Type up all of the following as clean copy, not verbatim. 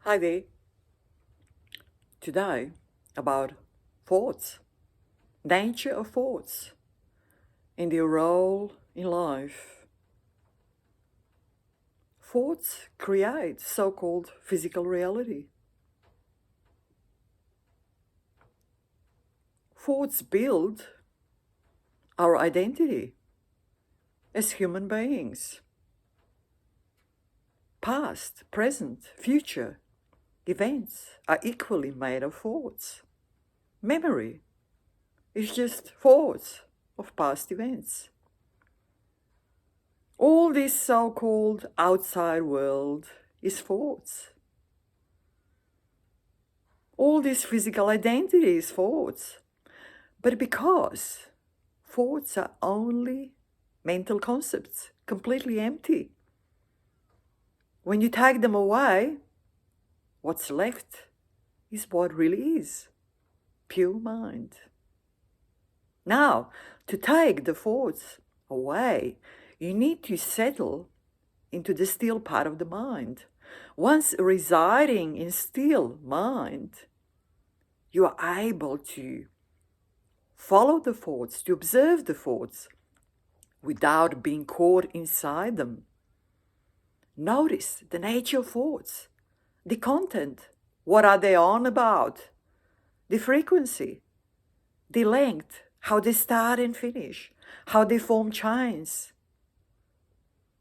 Hi there. Today, about thoughts, nature of thoughts, and their role in life. Thoughts create so-called physical reality. Thoughts build our identity as human beings. Past, present, future events are equally made of thoughts. Memory is just thoughts of past events. All this so-called outside world is thoughts. All this physical identity is thoughts. But because thoughts are only mental concepts, completely empty, when you take them away, what's left is what really is, pure mind. Now, to take the thoughts away, you need to settle into the still part of the mind. Once residing in still mind, you are able to follow the thoughts, to observe the thoughts without being caught inside them. Notice the nature of thoughts, the content, what are they on about, the frequency, the length, how they start and finish, how they form chains,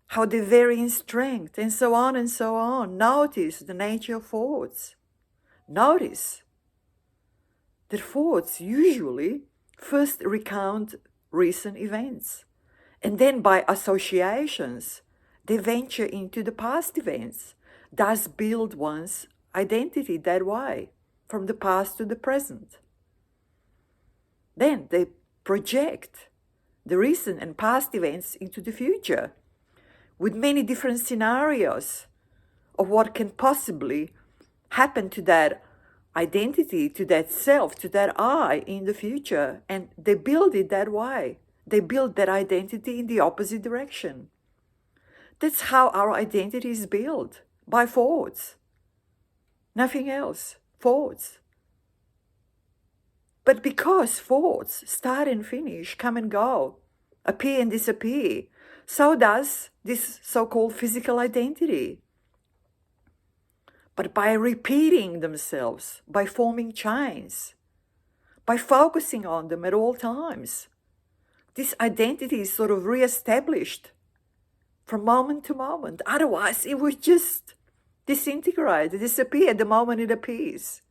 how they vary in strength, and so on and so on. Notice the nature of thoughts. Notice that thoughts usually first recount recent events, and then by associations, they venture into the past events, thus build one's identity that way, from the past to the present. Then they project the recent and past events into the future, with many different scenarios of what can possibly happen to that identity, to that self, to that I in the future. And they build it that way. They build that identity in the opposite direction. That's how our identity is built, by thoughts. Nothing else, thoughts. But because thoughts start and finish, come and go, appear and disappear, so does this so-called physical identity. But by repeating themselves, by forming chains, by focusing on them at all times, this identity is sort of re-established from moment to moment. Otherwise, it would just disintegrate, disappear the moment it appears.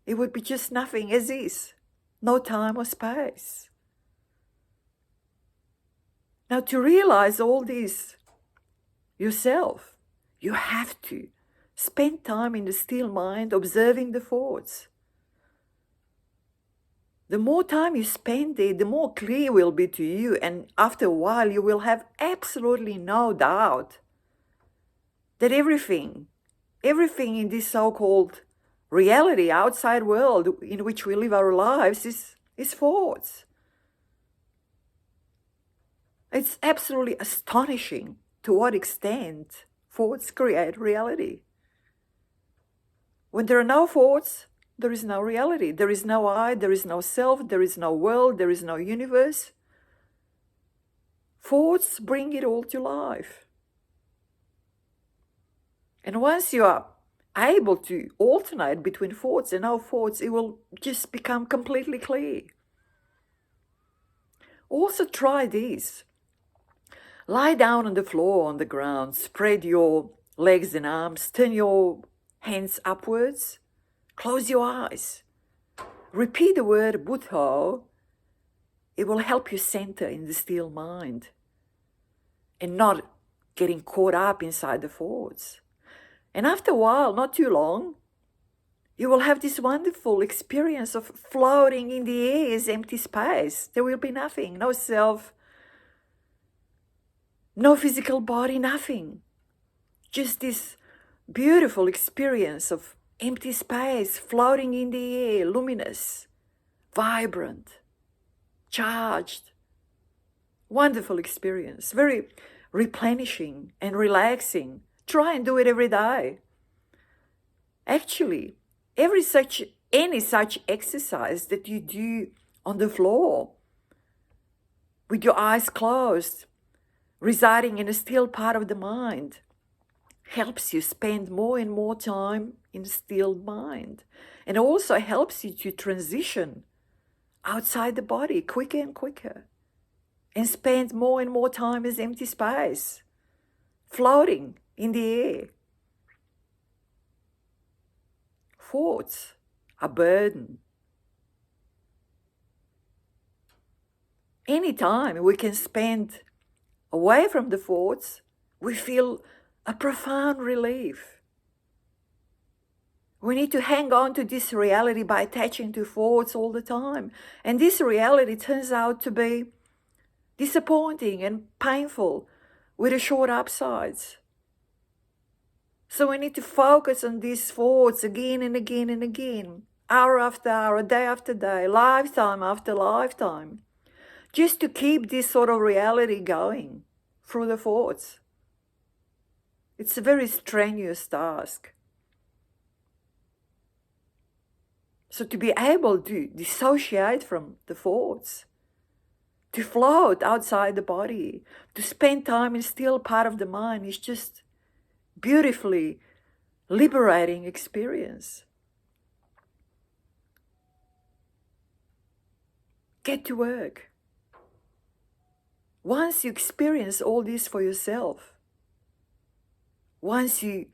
It would be just nothing as is, no time or space. Now, to realize all this yourself, you have to spend time in the still mind, observing the thoughts. The more time you spend there, the more clear it will be to you, and after a while you will have absolutely no doubt that everything in this so-called reality, outside world in which we live our lives is thoughts. It's absolutely astonishing to what extent thoughts create reality. When there are no thoughts, there is no reality. There is no I, there is no self, there is no world, there is no universe. Thoughts bring it all to life. And once you are able to alternate between thoughts and no thoughts, it will just become completely clear. Also try this. Lie down on the floor, on the ground, spread your legs and arms, turn your hands upwards, close your eyes. Repeat the word Buddha. It will help you center in the still mind and not getting caught up inside the thoughts. And after a while, not too long, you will have this wonderful experience of floating in the air as empty space. There will be nothing, no self, no physical body, nothing. Just this beautiful experience of empty space, floating in the air, luminous, vibrant, charged. Wonderful experience, very replenishing and relaxing. Try and do it every day. Actually, any such exercise that you do on the floor with your eyes closed, residing in a still part of the mind, helps you spend more and more time in a still mind, and also helps you to transition outside the body quicker and quicker, and spend more and more time as empty space, floating in the air. Thoughts are burden. Anytime we can spend away from the thoughts, we feel a profound relief. We need to hang on to this reality by attaching to thoughts all the time. And this reality turns out to be disappointing and painful with a short upsides. So we need to focus on these thoughts again and again and again, hour after hour, day after day, lifetime after lifetime, just to keep this sort of reality going through the thoughts. It's a very strenuous task. So to be able to dissociate from the thoughts, to float outside the body, to spend time in still part of the mind is just beautifully liberating experience. Get to work. Once you experience all this for yourself, once you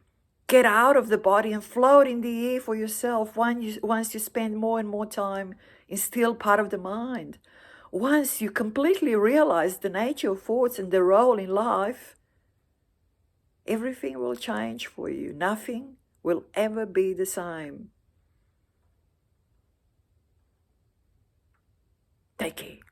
get out of the body and float in the air for yourself, once you spend more and more time in still part of the mind, once you completely realize the nature of thoughts and their role in life, everything will change for you. Nothing will ever be the same. Take care.